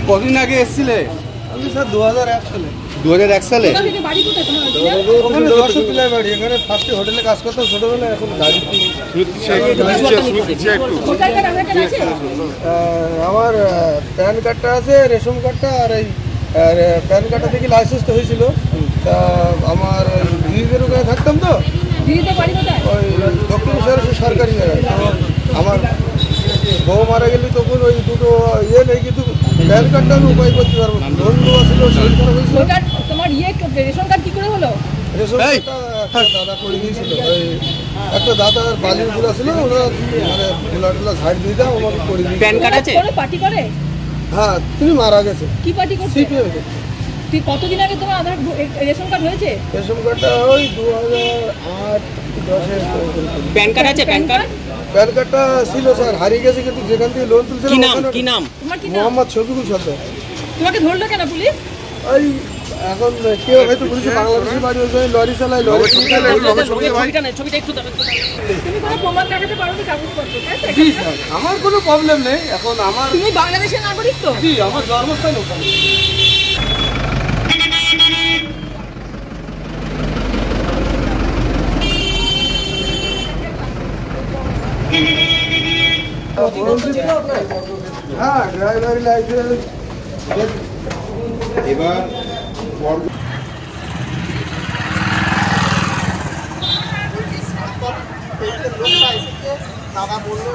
কদিন আগে এসেছিলে? আমি স্যার 2001 সালে। 2001 সালে? এখানে ফার্স্টে হোটেলে কাজ করতাম ছোটবেলায়, এখন গাড়ি। আমার প্যান কার্ডটা আছে, রেশন কার্ডটা, আর এই প্যান কার্ডটা থেকে লাইসেন্সটা হয়েছিল। তা আমার দিদিদের ওখানে থাকতাম তো, ওই দক্ষিণ সরকারি জায়গায়। তো আমার বউ মারা গেলে তখন ওই দুটো ইয়ে নেই, কিন্তু প্যান কার্ডটা আমি উপায় করতে পারবো। লোন দেওয়া ছিল, শহীদ করা হয়েছিল। তোমার রেশন কার্ড কি করে হলো? রেশন কার্ডটা একটা দাদা করে দিয়েছিল। ওই একটা দাদার বালির গুলা ছিল, ওরা মানে গুলা টুলা ঝাড় দিয়ে দাও, আমাকে করে দিয়েছিল। প্যান কার্ড আছে? কোনো পার্টি করে? হ্যাঁ, তুমি মারা গেছে। কি পার্টি করছে? সিপিএম। তুই কতদিন আগে তোমার আধার রেশন কার্ড হয়েছে? রেশন কার্ডটা ওই 2008-10-এর। প্যান কার্ড আছে? Pan card? প্যান কার্ডটা ছিল স্যার, হারিয়ে গেছে, কিন্তু যেখান থেকে লোন তুলছিলাম। কি নাম? কি নাম তোমার? কি নাম? মোহাম্মদ শফিকুল সরদার। তোমাকে ধরলো কেন পুলিশ? ওই এখন কেউ হয়তো পুলিশে বাংলাদেশি বাড়ি হয়েছে, লরি চালায়, লরি। ছবিটা নেই, ছবিটা একটু দাঁড়াও। তুমি কোনো প্রমাণ দেখাতে পারো না? কাগজপত্র? জি স্যার, আমার কোনো প্রবলেম নেই। এখন আমার, তুমি বাংলাদেশের নাগরিক তো? জি, আমার জন্মস্থান ওখানে। হ্যাঁ, ড্রাইভারি লাইসেন্স। এবার দাদা বললো